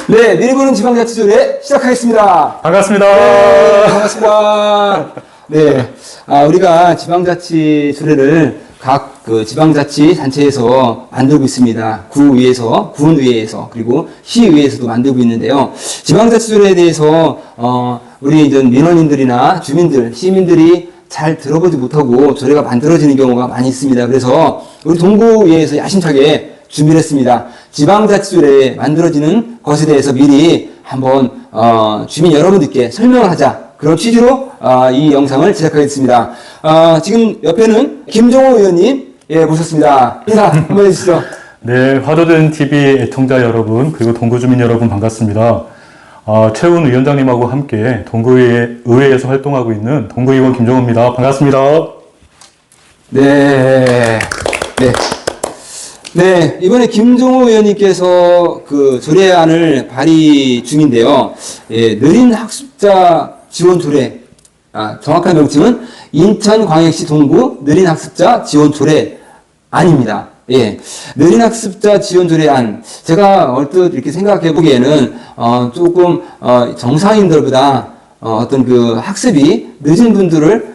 네, 내일보는 지방자치조례 시작하겠습니다. 반갑습니다. 네, 반갑습니다. 네, 우리가 지방자치조례를 각 지방자치단체에서 만들고 있습니다. 구의회에서, 군의회에서, 그리고 시의회에서도 만들고 있는데요. 지방자치조례에 대해서, 우리 민원인들이나 주민들, 시민들이 잘 들어보지 못하고 조례가 만들어지는 경우가 많이 있습니다. 그래서 우리 동구의회에서 야심차게 준비를 했습니다. 지방자치조례에 만들어지는 것에 대해서 미리 한번 주민 여러분들께 설명을 하자. 그런 취지로 이 영상을 제작하겠습니다. 지금 옆에는 김종호 의원님 모셨습니다. 인사 한번 해주시죠. 네, 화두든 TV 애청자 여러분 그리고 동구 주민 여러분 반갑습니다. 최훈 위원장님하고 함께 동구의회에서 활동하고 있는 동구의원 김종호입니다. 반갑습니다. 네. 네, 이번에 김종호 의원님께서 그 조례안을 발의 중인데요. 느린 학습자 지원 조례, 정확한 명칭은 인천광역시 동구 느린 학습자 지원 조례안입니다. 예, 느린 학습자 지원 조례안. 제가 얼핏 이렇게 생각해 보기에는, 조금, 정상인들보다, 어떤 그 학습이 늦은 분들을,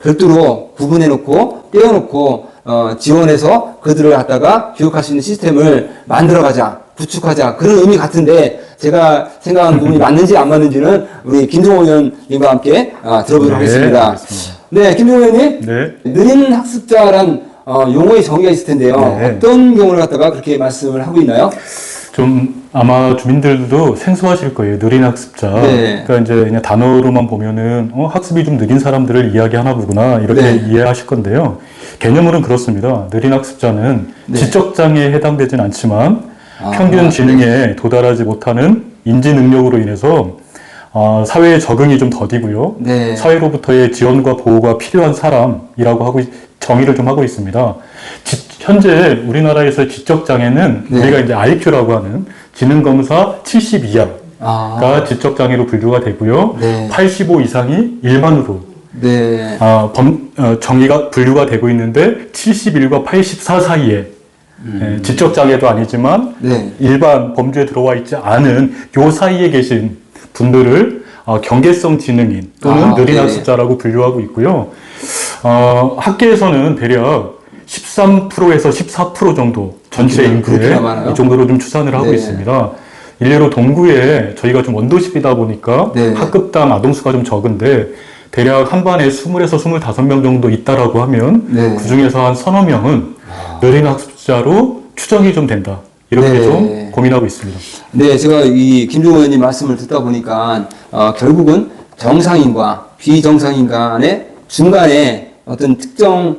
별도로 구분해 놓고, 떼어놓고, 지원해서 그들을 갖다가 교육할 수 있는 시스템을 만들어가자, 구축하자, 그런 의미 같은데, 제가 생각하는 부분이 맞는지 안 맞는지는 우리 김종호 의원님과 함께 들어보도록 하겠습니다. 알겠습니다. 네, 김종호 의원님. 네. 느린 학습자란 용어의 정의가 있을 텐데요. 네. 어떤 경우를 갖다가 그렇게 말씀을 하고 있나요? 좀 아마 주민들도 생소하실 거예요. 느린 학습자. 네. 그러니까 이제 그냥 단어로만 보면은 학습이 좀 느린 사람들을 이야기하나 보구나 이렇게 네. 이해하실 건데요. 개념으로는 그렇습니다. 느린 학습자는 네. 지적장애에 해당되진 않지만 평균 지능에 네. 도달하지 못하는 인지 능력으로 인해서 사회에 적응이 좀 더디고요. 네. 사회로부터의 지원과 보호가 필요한 사람이라고 정의를 좀 하고 있습니다. 현재 우리나라에서 지적장애는 네. 우리가 이제 IQ라고 하는 지능검사 70 이하가 지적장애로 분류가 되고요. 네. 85 이상이 일반으로 네. 정의가 분류가 되고 있는데 71과 84 사이에 지적장애도 아니지만 네. 일반 범주에 들어와 있지 않은 요 사이에 계신 분들을 경계성 지능인 또는 느린 네. 학습자라고 분류하고 있고요. 학계에서는 대략 13%에서 14% 정도 전체 인구의 이 정도로 좀 추산을 하고 네. 있습니다. 일례로 동구에 저희가 좀 원도시이다 보니까 네. 학급당 아동수가 좀 적은데 대략 한 반에 20에서 25명 정도 있다라고 하면 네. 그 중에서 한 서너 명은 느린 학습자로 추정이 좀 된다. 이렇게 네. 좀 고민하고 있습니다. 네, 제가 이 김종호 의원님 말씀을 듣다 보니까 결국은 정상인과 비정상인 간의 중간에 어떤 특정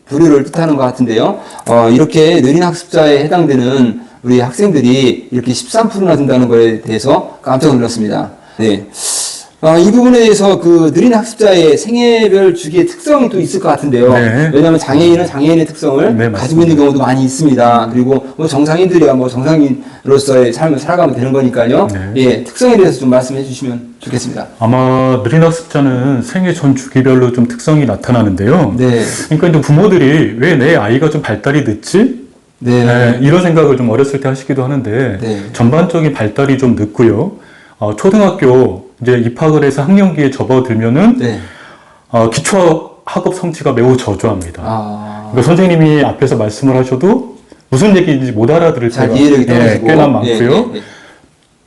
부류를 뜻하는 것 같은데요. 이렇게 느린 학습자에 해당되는 우리 학생들이 이렇게 13%나 된다는 것에 대해서 깜짝 놀랐습니다. 네. 이 부분에 대해서 그 느린 학습자의 생애별 주기의 특성이 또 있을 것 같은데요. 네. 왜냐하면 장애인은 장애인의 특성을 네, 가지고 있는 경우도 많이 있습니다. 그리고 뭐 정상인들이야 뭐 정상인으로서의 삶을 살아가면 되는 거니까요. 네. 예, 특성에 대해서 좀 말씀해 주시면 좋겠습니다. 아마 느린 학습자는 생애 전 주기별로 좀 특성이 나타나는데요. 네. 그러니까 이제 부모들이 왜 내 아이가 좀 발달이 늦지? 네. 이런 생각을 좀 어렸을 때 하시기도 하는데 네. 전반적인 발달이 좀 늦고요. 초등학교 이제 입학을 해서 학년기에 접어들면은 네. 기초 학업 성취가 매우 저조합니다. 그러니까 선생님이 앞에서 말씀을 하셔도 무슨 얘기인지 못 알아들을 잘 때가 이해력이 떨어지고 꽤나 많고요.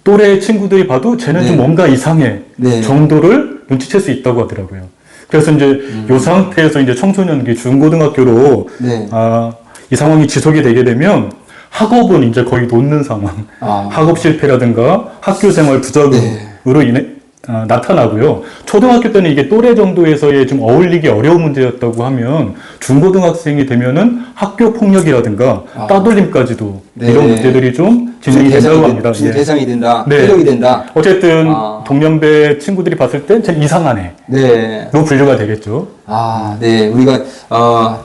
또래 친구들이 봐도 쟤는 네. 좀 뭔가 이상해 네. 정도를 눈치챌 수 있다고 하더라고요. 그래서 이제 이 상태에서 이제 청소년기 중고등학교로 네. 이 상황이 지속이 되게 되면 학업은 이제 거의 놓는 상황. 학업 실패라든가 학교 생활 부적응으로 인해 나타나고요. 초등학교 때는 이게 또래 정도에서의 좀 어울리기 어려운 문제였다고 하면 중고등학생이 되면은 학교 폭력이라든가 따돌림까지도 네. 이런 문제들이 좀 진행이 된다고 합니다. 준 예. 대상이 된다. 네. 회력이 된다. 어쨌든 동년배 친구들이 봤을 땐 참 이상하네. 네. 로 분류가 되겠죠. 네. 우리가,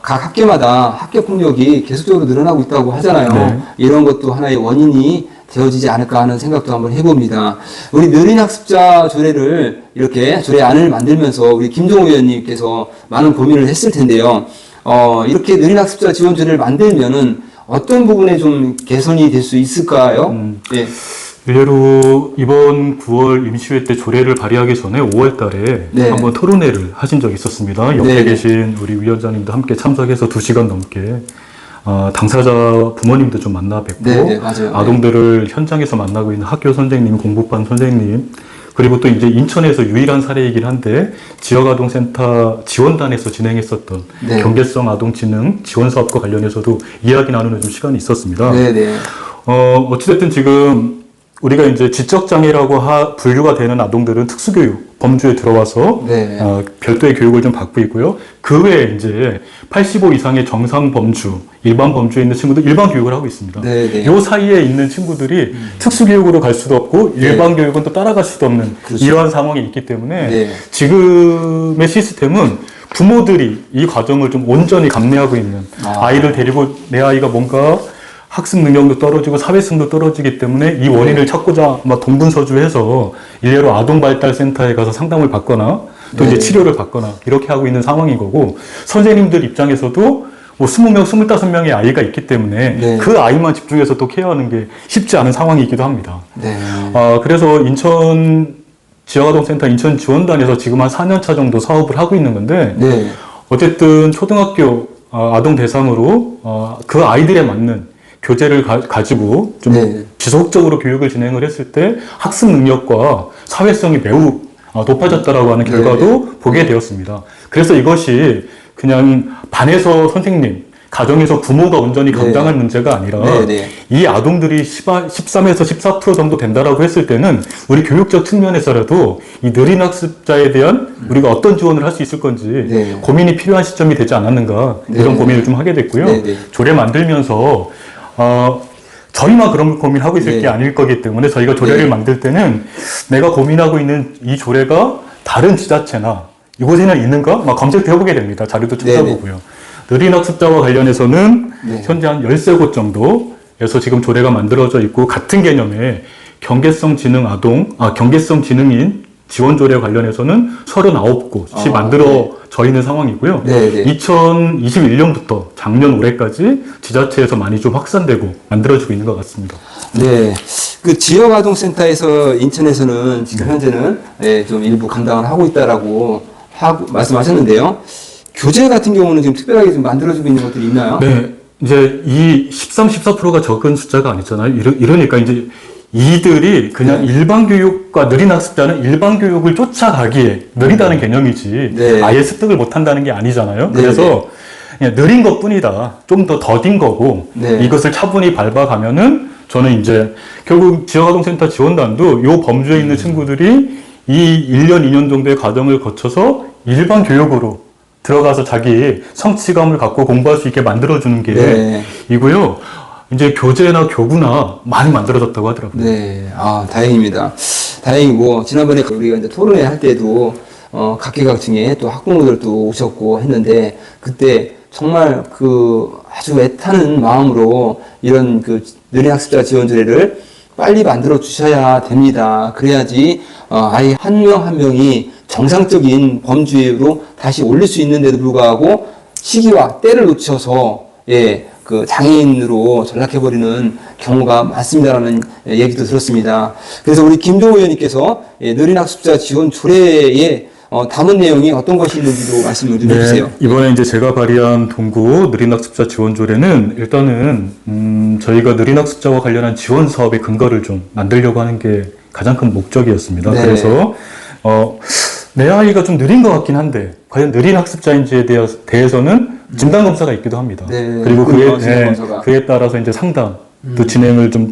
각 학교마다 학교 폭력이 계속적으로 늘어나고 있다고 하잖아요. 네. 이런 것도 하나의 원인이 되어지지 않을까 하는 생각도 한번 해봅니다. 우리 느린 학습자 조례를 이렇게 조례안을 만들면서 우리 김종호 의원님께서 많은 고민을 했을 텐데요. 이렇게 느린 학습자 지원 조례를 만들면은 어떤 부분에 좀 개선이 될 수 있을까요? 예. 일례로 이번 9월 임시회 때 조례를 발의하기 전에 5월 달에 네. 한번 토론회를 하신 적이 있었습니다. 옆에 네. 계신 우리 위원장님도 함께 참석해서 2시간 넘게 당사자 부모님도 좀 만나 뵙고 네, 맞아요. 아동들을 현장에서 만나고 있는 학교 선생님, 공부반 선생님, 그리고 또 이제 인천에서 유일한 사례이긴 한데 지역아동센터 지원단에서 진행했었던 네. 경계성 아동지능 지원사업과 관련해서도 이야기 나누는 좀 시간이 있었습니다. 네네. 어찌됐든 지금 우리가 이제 지적장애라고 분류가 되는 아동들은 특수교육 범주에 들어와서 네. 별도의 교육을 좀 받고 있고요. 그 외에 이제 85 이상의 정상 범주, 일반 범주에 있는 친구들 일반 교육을 하고 있습니다. 네네. 요 사이에 있는 친구들이 특수교육으로 갈 수도 없고 일반 교육은 또 따라갈 수도 없는 그렇죠. 이러한 상황이 있기 때문에 네. 지금의 시스템은 부모들이 이 과정을 좀 온전히 감내하고 있는 아이를 데리고 내 아이가 뭔가 학습 능력도 떨어지고 사회성도 떨어지기 때문에 이 원인을 찾고자 막 동분서주해서 일례로 아동발달센터에 가서 상담을 받거나 또 이제 치료를 받거나 이렇게 하고 있는 상황인 거고, 선생님들 입장에서도 뭐 20명, 25명의 아이가 있기 때문에 그 아이만 집중해서 또 케어하는 게 쉽지 않은 상황이기도 합니다. 네. 그래서 인천 지역아동센터 인천 지원단에서 지금 한 4년 차 정도 사업을 하고 있는 건데, 네. 어쨌든 초등학교 아동 대상으로 그 아이들에 맞는 교재를 가지고 좀 네. 지속적으로 교육을 진행을 했을 때 학습 능력과 사회성이 매우 높아졌다라고 하는 결과도 보게 되었습니다. 그래서 이것이 그냥 반에서 선생님, 가정에서 부모가 온전히 감당할 문제가 아니라 이 아동들이 13에서 14% 정도 된다라고 했을 때는 우리 교육적 측면에서라도 이 느린 학습자에 대한 우리가 어떤 지원을 할 수 있을 건지 고민이 필요한 시점이 되지 않았는가, 이런 고민을 좀 하게 됐고요. 조례 만들면서 저희만 그런 고민하고 있을 게 아닐 거기 때문에 저희가 조례를 만들 때는 내가 고민하고 있는 이 조례가 다른 지자체나 이곳에는 있는가? 막 검색도 해보게 됩니다. 자료도 찾아보고요. 느린 학습자와 관련해서는 현재 한 13곳 정도에서 지금 조례가 만들어져 있고, 같은 개념의 경계성 지능인 지원 조례 관련해서는 39곳이 만들어져 있는 상황이고요. 2021년부터 작년 올해까지 지자체에서 많이 좀 확산되고 만들어지고 있는 것 같습니다. 네. 그 지역아동센터에서 인천에서는 지금 현재는 좀 일부 감당을 하고 있다라고 말씀하셨는데요. 교재 같은 경우는 지금 특별하게 좀 만들어지고 있는 것들이 있나요? 네. 이제 이 14%가 적은 숫자가 아니잖아요. 이러니까 이제 이들이 그냥 일반 교육과 느린 학습자는 일반 교육을 쫓아가기에 느리다는 개념이지 아예 습득을 못한다는 게 아니잖아요. 그래서 그냥 느린 것 뿐이다. 좀 더 더딘 거고 이것을 차분히 밟아가면은 저는 이제 결국 지역아동센터 지원단도 요 범주에 있는 친구들이 이 1년, 2년 정도의 과정을 거쳐서 일반 교육으로 들어가서 자기 성취감을 갖고 공부할 수 있게 만들어주는 게 이고요. 이제 교재나 교구나 많이 만들어졌다고 하더라고요. 네. 다행입니다. 다행이고, 지난번에 우리가 이제 토론회 할 때도, 각계각층에 또 학부모들도 오셨고 했는데, 그때 정말 아주 애타는 마음으로 이런 느린 학습자 지원 조례를 빨리 만들어 주셔야 됩니다. 그래야지, 아이 한 명 한 명이 정상적인 범주로 다시 올릴 수 있는데도 불구하고 시기와 때를 놓쳐서, 장애인으로 전락해버리는 경우가 많습니다라는 얘기도 들었습니다. 그래서 우리 김종호 의원님께서 느린 학습자 지원 조례에 담은 내용이 어떤 것이 있는지도 말씀을 좀 해주세요. 이번에 이제 제가 발의한 동구 느린 학습자 지원 조례는 일단은 저희가 느린 학습자와 관련한 지원 사업의 근거를 좀 만들려고 하는 게 가장 큰 목적이었습니다. 그래서 내 아이가 좀 느린 것 같긴 한데 과연 느린 학습자인지에 대해서는 진단검사가 있기도 합니다. 그리고 그에 따라서 이제 상담도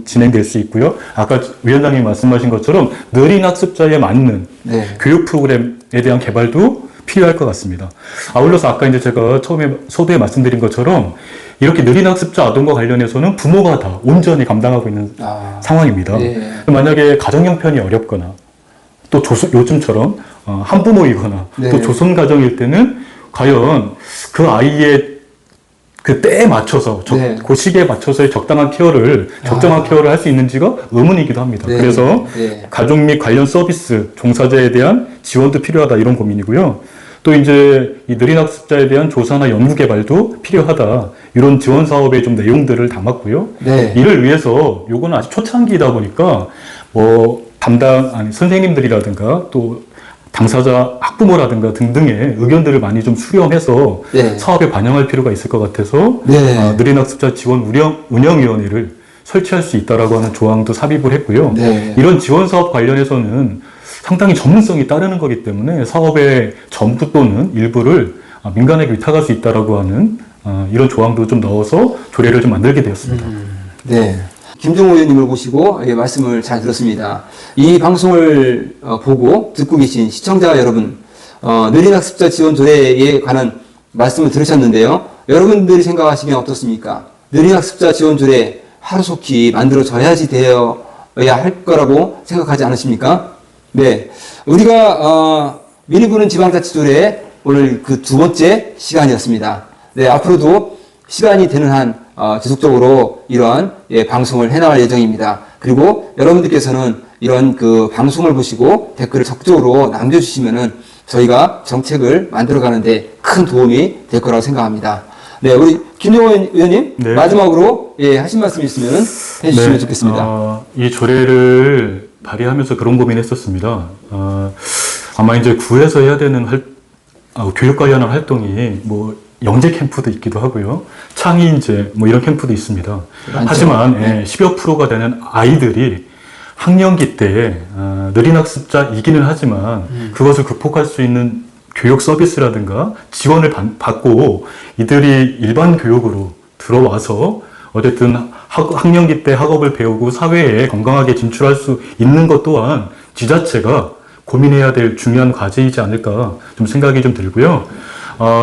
진행될 수 있고요. 아까 위원장님이 말씀하신 것처럼 느린 학습자에 맞는 교육 프로그램에 대한 개발도 필요할 것 같습니다. 아울러서 아까 이제 제가 처음에 서두에 말씀드린 것처럼 이렇게 느린 학습자 아동과 관련해서는 부모가 다 온전히 감당하고 있는 상황입니다. 만약에 가정 형편이 어렵거나 또 요즘처럼 한부모이거나 또 조선 가정일 때는 과연 그 아이의 그 때에 맞춰서 그 시기에 맞춰서의 적정한 케어를 할 수 있는지가 의문이기도 합니다. 그래서 가족 및 관련 서비스 종사자에 대한 지원도 필요하다, 이런 고민이고요. 또 이제 이 느린 학습자에 대한 조사나 연구 개발도 필요하다. 이런 지원 사업의 좀 내용들을 담았고요. 네. 이를 위해서 요거는 아직 초창기이다 보니까 뭐 선생님들이라든가 또 당사자 학부모라든가 등등의 의견들을 많이 좀 수렴해서 네. 사업에 반영할 필요가 있을 것 같아서 네. 느린 학습자 지원 운영위원회를 설치할 수 있다라고 하는 조항도 삽입을 했고요. 네. 이런 지원 사업 관련해서는 상당히 전문성이 따르는 거기 때문에 사업의 전부 또는 일부를 민간에게 위탁할 수 있다라고 하는 이런 조항도 좀 넣어서 조례를 좀 만들게 되었습니다. 네. 김종호 의원님을 모시고 말씀을 잘 들었습니다. 이 방송을 보고 듣고 계신 시청자 여러분, 느린 학습자 지원 조례에 관한 말씀을 들으셨는데요. 여러분들이 생각하시기엔 어떻습니까? 느린 학습자 지원 조례 하루속히 만들어져야지 되어야 할 거라고 생각하지 않으십니까? 네. 우리가 미리 부는 지방자치조례 오늘 그 두 번째 시간이었습니다. 네. 앞으로도 시간이 되는 한 지속적으로 이러한 방송을 해나갈 예정입니다. 그리고 여러분들께서는 이런 그 방송을 보시고 댓글을 적극적으로 남겨주시면은 저희가 정책을 만들어가는데 큰 도움이 될 거라고 생각합니다. 네, 우리 김종호 의원님 네. 마지막으로 하신 말씀 있으면 해주시면 네, 좋겠습니다. 이 조례를 발의하면서 그런 고민했었습니다. 아마 이제 구에서 해야 되는 교육 관련한 활동이 뭐 영재 캠프도 있기도 하고요. 창의 인재 뭐 이런 캠프도 있습니다. 많죠. 하지만 네. 10여 프로가 되는 아이들이 학령기 때에 느린 학습자이기는 하지만 그것을 극복할 수 있는 교육 서비스라든가 지원을 받고 이들이 일반 교육으로 들어와서 어쨌든 학령기 때 학업을 배우고 사회에 건강하게 진출할 수 있는 것 또한 지자체가 고민해야 될 중요한 과제이지 않을까 좀 생각이 좀 들고요.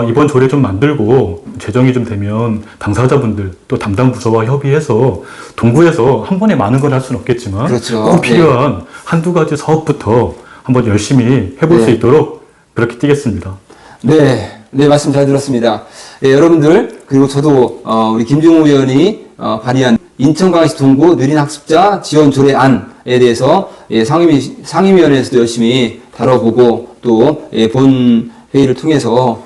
이번 조례 좀 만들고 제정이 좀 되면 당사자분들 또 담당 부서와 협의해서 동구에서 한 번에 많은 건 할 수는 없겠지만 그렇죠. 꼭 필요한 한두 가지 사업부터 한번 열심히 해볼 수 있도록 그렇게 뛰겠습니다. 네, 말씀 잘 들었습니다. 여러분들 그리고 저도 우리 김종호 의원이 발의한 인천광역시 동구 느린 학습자 지원 조례안에 대해서 상임위원회에서도 열심히 다뤄보고 또 본 회의를 통해서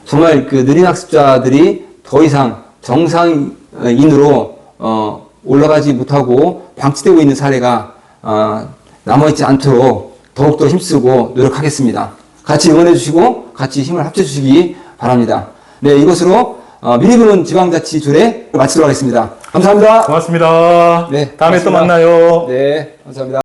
정말 그 느린 학습자들이 더 이상 정상인으로 올라가지 못하고 방치되고 있는 사례가 남아있지 않도록 더욱더 힘쓰고 노력하겠습니다. 같이 응원해 주시고 같이 힘을 합쳐 주시기 바랍니다. 네, 이것으로 미리 부는 지방자치 조례 마치도록 하겠습니다. 감사합니다. 고맙습니다. 네, 다음에 고맙습니다. 또 만나요. 네, 감사합니다.